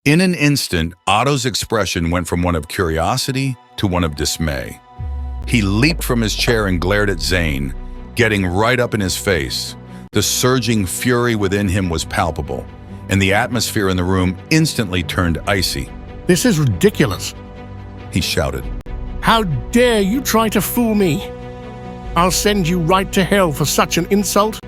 In an instant, Otto's expression went from one of curiosity to one of dismay. He leaped from his chair and glared at Zane, getting right up in his face. The surging fury within him was palpable, and the atmosphere in the room instantly turned icy. "This is ridiculous," he shouted. "How dare you try to fool me? I'll send you right to hell for such an insult."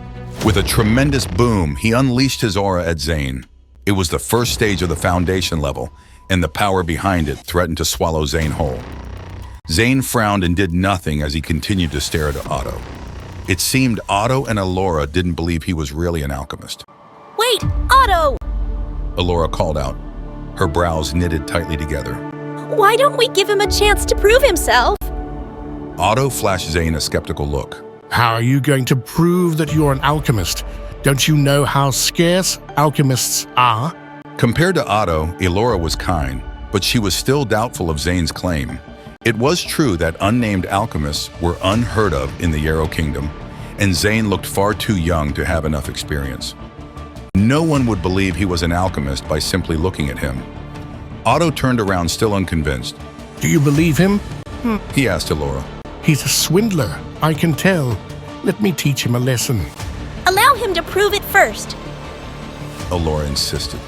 With a tremendous boom, he unleashed his aura at Zane. It was the first stage of the foundation level, and the power behind it threatened to swallow Zane whole. Zane frowned and did nothing as he continued to stare at Otto. It seemed Otto and Elora didn't believe he was really an alchemist. "Wait, Otto!" Elora called out, her brows knitted tightly together. "Why don't we give him a chance to prove himself?" Otto flashed Zane a skeptical look. "How are you going to prove that you're an alchemist? Don't you know how scarce alchemists are?" Compared to Otto, Elora was kind, but she was still doubtful of Zane's claim. It was true that unnamed alchemists were unheard of in the Yarrow Kingdom, and Zane looked far too young to have enough experience. No one would believe he was an alchemist by simply looking at him. Otto turned around still unconvinced. "Do you believe him?" He asked Elora. "He's a swindler, I can tell. Let me teach him a lesson." "Allow him to prove it first." Elora insisted.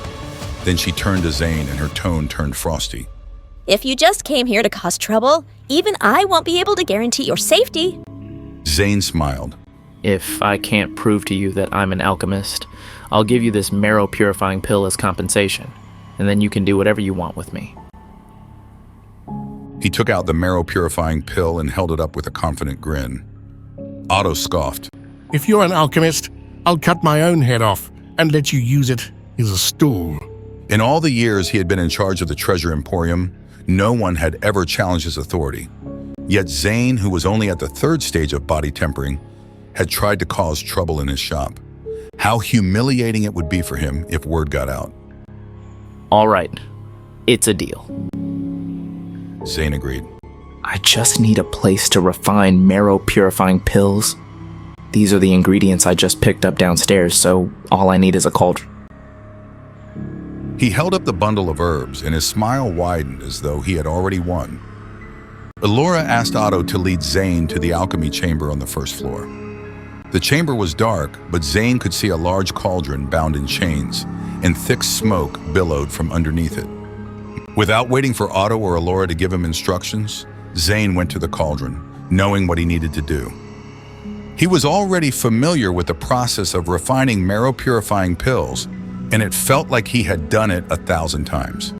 Then she turned to Zane and her tone turned frosty. "If you just came here to cause trouble, even I won't be able to guarantee your safety." Zane smiled. "If I can't prove to you that I'm an alchemist, I'll give you this marrow-purifying pill as compensation, and then you can do whatever you want with me." He took out the marrow-purifying pill and held it up with a confident grin. Otto scoffed. "If you're an alchemist, I'll cut my own head off and let you use it as a stool." In all the years he had been in charge of the Treasure Emporium, no one had ever challenged his authority. Yet Zane, who was only at the third stage of body tempering, had tried to cause trouble in his shop. How humiliating it would be for him if word got out. "All right, it's a deal." Zane agreed. "I just need a place to refine marrow-purifying pills. These are the ingredients I just picked up downstairs, so all I need is a cauldron." He held up the bundle of herbs, and his smile widened as though he had already won. Elora asked Otto to lead Zane to the alchemy chamber on the first floor. The chamber was dark, but Zane could see a large cauldron bound in chains, and thick smoke billowed from underneath it. Without waiting for Otto or Elora to give him instructions, Zane went to the cauldron, knowing what he needed to do. He was already familiar with the process of refining marrow-purifying pills, and it felt like he had done it 1,000 times.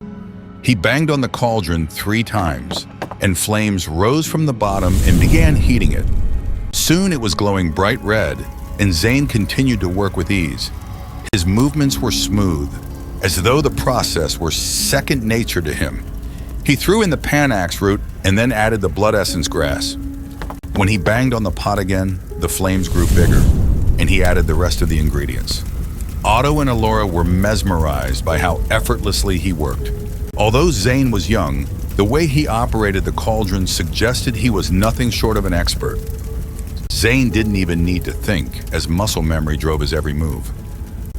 He banged on the cauldron 3 times, and flames rose from the bottom and began heating it. Soon it was glowing bright red, and Zane continued to work with ease. His movements were smooth, as though the process were second nature to him. He threw in the panax root and then added the blood essence grass. When he banged on the pot again, the flames grew bigger, and he added the rest of the ingredients. Otto and Elora were mesmerized by how effortlessly he worked. Although Zane was young, the way he operated the cauldron suggested he was nothing short of an expert. Zane didn't even need to think, as muscle memory drove his every move.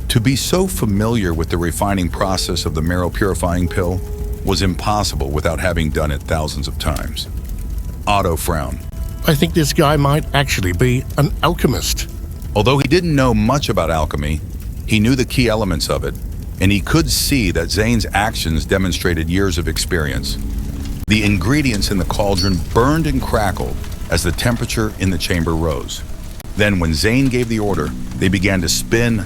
To be so familiar with the refining process of the marrow-purifying pill was impossible without having done it thousands of times. Otto frowned. "I think this guy might actually be an alchemist." Although he didn't know much about alchemy, he knew the key elements of it, and he could see that Zane's actions demonstrated years of experience. The ingredients in the cauldron burned and crackled as the temperature in the chamber rose. Then when Zane gave the order, they began to spin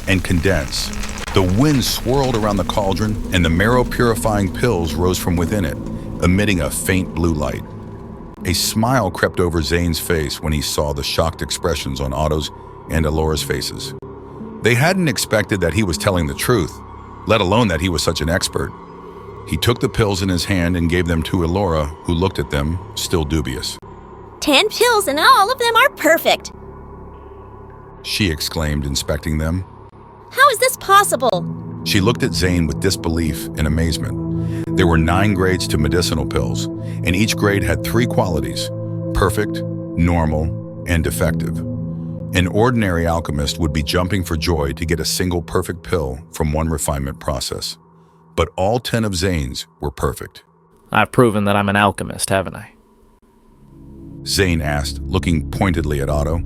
and condense. The wind swirled around the cauldron, and the marrow-purifying pills rose from within it, emitting a faint blue light. A smile crept over Zane's face when he saw the shocked expressions on Otto's and Elora's faces. They hadn't expected that he was telling the truth, let alone that he was such an expert. He took the pills in his hand and gave them to Elora, who looked at them, still dubious. 10 pills and all of them are perfect. She exclaimed, inspecting them. How is this possible? She looked at Zane with disbelief and amazement. There were 9 grades to medicinal pills, and each grade had 3 qualities: perfect, normal, and defective. An ordinary alchemist would be jumping for joy to get a single perfect pill from one refinement process. but all 10 of Zane's were perfect. I've proven that I'm an alchemist, haven't I? Zane asked, looking pointedly at Otto.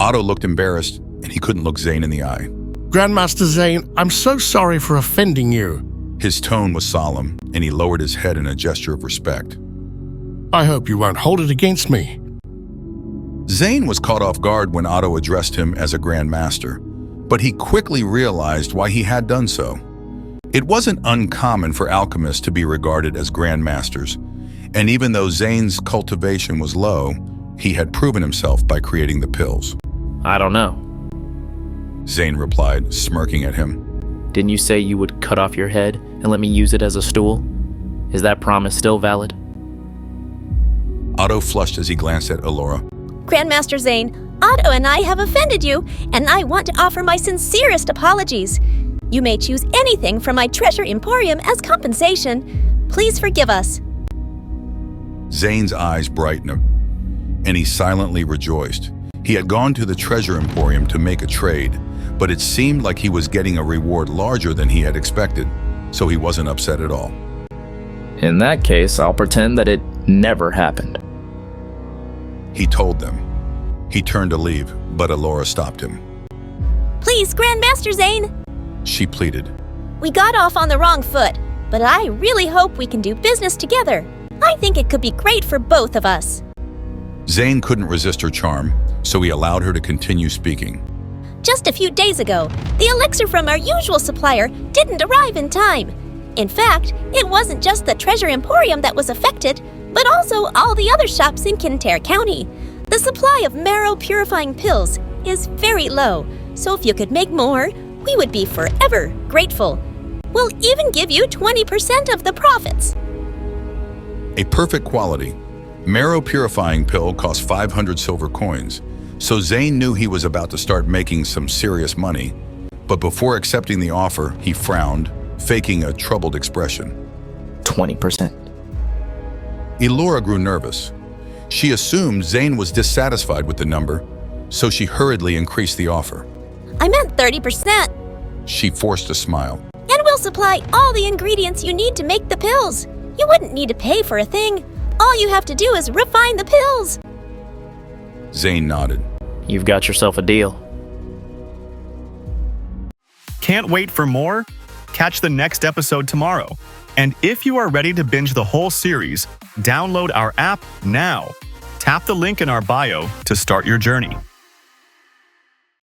Otto looked embarrassed, and he couldn't look Zane in the eye. Grandmaster Zane, I'm so sorry for offending you. His tone was solemn, and he lowered his head in a gesture of respect. I hope you won't hold it against me. Zane was caught off guard when Otto addressed him as a Grand Master, but he quickly realized why he had done so. It wasn't uncommon for alchemists to be regarded as Grand Masters, and even though Zane's cultivation was low, he had proven himself by creating the pills. I don't know. Zane replied, smirking at him. Didn't you say you would cut off your head and let me use it as a stool? Is that promise still valid? Otto flushed as he glanced at Allura. Grandmaster Zane, Otto and I have offended you, and I want to offer my sincerest apologies. You may choose anything from my treasure emporium as compensation. Please forgive us. Zane's eyes brightened, and he silently rejoiced. He had gone to the treasure emporium to make a trade, but it seemed like he was getting a reward larger than he had expected, so he wasn't upset at all. In that case, I'll pretend that it never happened. He told them. He turned to leave, but Allura stopped him. Please, Grandmaster Zane. She pleaded. We got off on the wrong foot, but I really hope we can do business together. I think it could be great for both of us. Zane couldn't resist her charm, so he allowed her to continue speaking. Just a few days ago, the elixir from our usual supplier didn't arrive in time. In fact, it wasn't just the Treasure Emporium that was affected, but also all the other shops in Kintyre County. The supply of marrow-purifying pills is very low, so if you could make more, we would be forever grateful. We'll even give you 20% of the profits. A perfect quality, marrow-purifying pill cost 500 silver coins, so Zane knew he was about to start making some serious money. But before accepting the offer, he frowned, faking a troubled expression. 20%. Allura grew nervous. She assumed Zane was dissatisfied with the number, so she hurriedly increased the offer. I meant 30%. She forced a smile. And we'll supply all the ingredients you need to make the pills. You wouldn't need to pay for a thing. All you have to do is refine the pills. Zane nodded. You've got yourself a deal. Can't wait for more? Catch the next episode tomorrow. And if you are ready to binge the whole series, download our app now. Tap the link in our bio to start your journey.